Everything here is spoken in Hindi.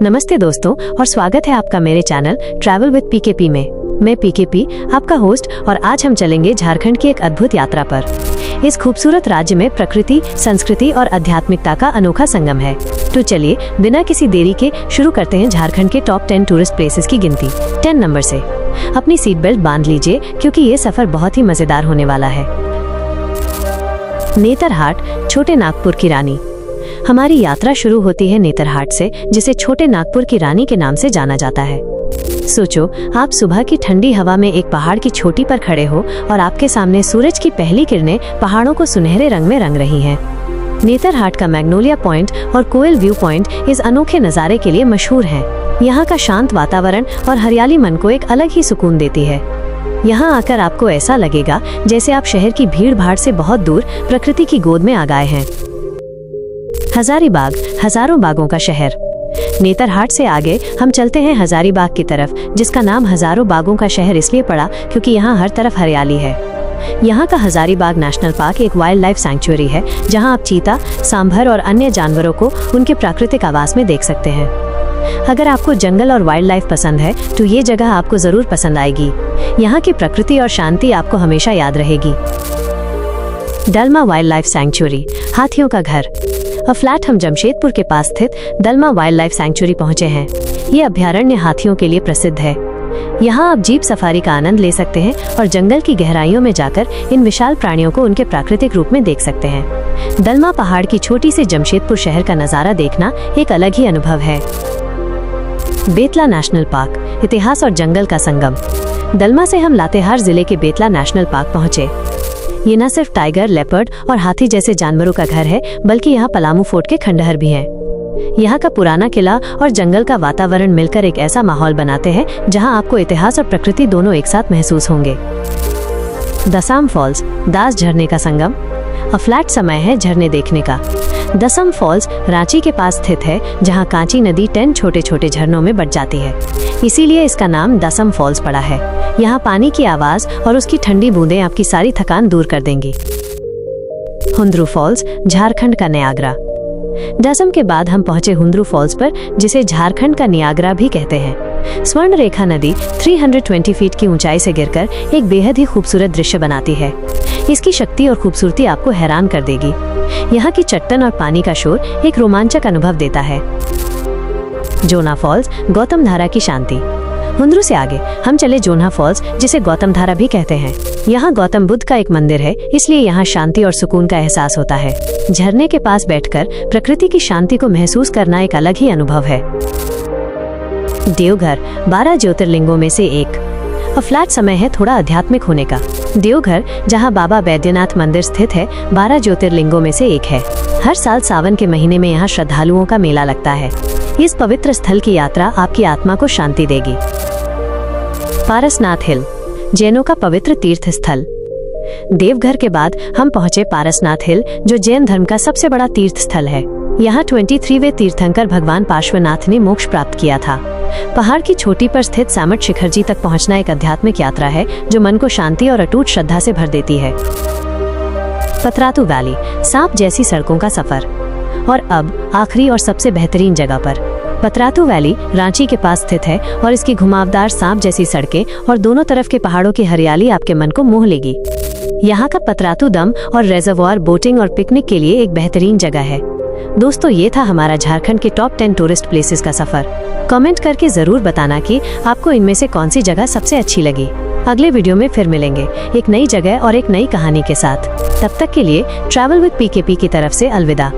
नमस्ते दोस्तों और स्वागत है आपका मेरे चैनल ट्रैवल विद पीकेपी में। मैं पीकेपी आपका होस्ट और आज हम चलेंगे झारखंड की एक अद्भुत यात्रा पर। इस खूबसूरत राज्य में प्रकृति, संस्कृति और आध्यात्मिकता का अनोखा संगम है। तो चलिए बिना किसी देरी के शुरू करते हैं झारखंड के टॉप 10 टूरिस्ट प्लेसेस की गिनती 10 नंबर से। अपनी सीट बेल्ट बांध लीजिए क्योंकि ये सफर बहुत ही मजेदार होने वाला है। नेतरहाट, छोटे नागपुर की रानी। हमारी यात्रा शुरू होती है नेतरहाट से, जिसे छोटे नागपुर की रानी के नाम से जाना जाता है। सोचो, आप सुबह की ठंडी हवा में एक पहाड़ की चोटी पर खड़े हो और आपके सामने सूरज की पहली किरणें पहाड़ों को सुनहरे रंग में रंग रही हैं। नेतरहाट का मैग्नोलिया पॉइंट और कोयल व्यू पॉइंट इस अनोखे नज़ारे के लिए मशहूर है। यहाँ का शांत वातावरण और हरियाली मन को एक अलग ही सुकून देती है। यहाँ आकर आपको ऐसा लगेगा जैसे आप शहर की भीड़ भाड़ से बहुत दूर प्रकृति की गोद में आ गए हैं। हजारीबाग, हजारों बागों का शहर। नेतरहाट से आगे हम चलते हैं हजारीबाग की तरफ, जिसका नाम हजारों बागों का शहर इसलिए पड़ा क्योंकि यहाँ हर तरफ हरियाली है। यहाँ का हजारीबाग नेशनल पार्क एक वाइल्ड लाइफ सैंक्चुअरी है, जहाँ आप चीता, सांभर और अन्य जानवरों को उनके प्राकृतिक आवास में देख सकते हैं। अगर आपको जंगल और वाइल्ड लाइफ पसंद है तो ये जगह आपको जरूर पसंद आएगी। यहाँ की प्रकृति और शांति आपको हमेशा याद रहेगी। दलमा वाइल्ड लाइफ सैंक्चुअरी, हाथियों का घर। फ्लैट हम जमशेदपुर के पास स्थित दलमा वाइल्ड लाइफ सैंक्चुअरी पहुंचे हैं। ये अभ्यारण्य हाथियों के लिए प्रसिद्ध है। यहाँ आप जीप सफारी का आनंद ले सकते हैं और जंगल की गहराइयों में जाकर इन विशाल प्राणियों को उनके प्राकृतिक रूप में देख सकते हैं। दलमा पहाड़ की छोटी सी जमशेदपुर शहर का नजारा देखना एक अलग ही अनुभव है। बेतला नेशनल पार्क, इतिहास और जंगल का संगम। दलमा से हम लातेहार जिले के बेतला नेशनल पार्क पहुंचे। ये न सिर्फ टाइगर, लेपर्ड और हाथी जैसे जानवरों का घर है, बल्कि यहाँ पलामू फोर्ट के खंडहर भी हैं। यहाँ का पुराना किला और जंगल का वातावरण मिलकर एक ऐसा माहौल बनाते हैं जहाँ आपको इतिहास और प्रकृति दोनों एक साथ महसूस होंगे। दसाम फॉल्स, दास झरने का संगम। फ्लैट समय है झरने देखने का। दसम फॉल्स रांची के पास स्थित है, जहाँ कांची नदी 10 छोटे छोटे झरनों में बट जाती है, इसीलिए इसका नाम दसम फॉल्स पड़ा है। यहाँ पानी की आवाज और उसकी ठंडी बूंदें आपकी सारी थकान दूर कर देंगी। हुंद्रू फॉल्स, झारखंड का नियाग्रा। दसम के बाद हम पहुंचे हुंद्रू फॉल्स पर, जिसे झारखंड का नियाग्रा भी कहते हैं। स्वर्ण रेखा नदी 320 फीट की ऊंचाई से गिरकर एक बेहद ही खूबसूरत दृश्य बनाती है। इसकी शक्ति और खूबसूरती आपको हैरान कर देगी। यहाँ की चट्टान और पानी का शोर एक रोमांचक अनुभव देता है। जोना फॉल्स, गौतम धारा की शांति। हुंद्रू से आगे हम चले जोना फॉल्स, जिसे गौतम धारा भी कहते हैं। यहाँ गौतम बुद्ध का एक मंदिर है, इसलिए यहाँ शांति और सुकून का एहसास होता है। झरने के पास बैठकर प्रकृति की शांति को महसूस करना एक अलग ही अनुभव है। देवघर, 12 ज्योतिर्लिंगों में से एक। फ्लैट समय है थोड़ा आध्यात्मिक होने का। देवघर, जहाँ बाबा बैद्यनाथ मंदिर स्थित है, 12 ज्योतिर्लिंगों में से एक है। हर साल सावन के महीने में यहाँ श्रद्धालुओं का मेला लगता है। इस पवित्र स्थल की यात्रा आपकी आत्मा को शांति देगी। पारसनाथ हिल, जैनों का पवित्र तीर्थ स्थल। देवघर के बाद हम पहुंचे पारसनाथ हिल, जो जैन धर्म का सबसे बड़ा तीर्थ स्थल है। यहाँ 23वें तीर्थंकर भगवान पार्श्वनाथ ने मोक्ष प्राप्त किया था। पहाड़ की चोटी पर स्थित सामट शिखर जी तक पहुंचना एक आध्यात्मिक यात्रा है, जो मन को शांति और अटूट श्रद्धा से भर देती है। पतरातू वैली, सांप जैसी सड़कों का सफर। और अब आखिरी और सबसे बेहतरीन जगह पर। पतरातू वैली रांची के पास स्थित है और इसकी घुमावदार सांप जैसी सड़कें और दोनों तरफ के पहाड़ों की हरियाली आपके मन को मोह लेगी। यहाँ का पतरातू डैम और रेजर्वॉयर बोटिंग और पिकनिक के लिए एक बेहतरीन जगह है। दोस्तों, ये था हमारा झारखंड के टॉप 10 टूरिस्ट प्लेसेस का सफर। कमेंट करके जरूर बताना कि आपको इनमें से कौन सी जगह सबसे अच्छी लगी। अगले वीडियो में फिर मिलेंगे एक नई जगह और एक नई कहानी के साथ। तब तक के लिए ट्रैवल विद पीकेपी की तरफ से अलविदा।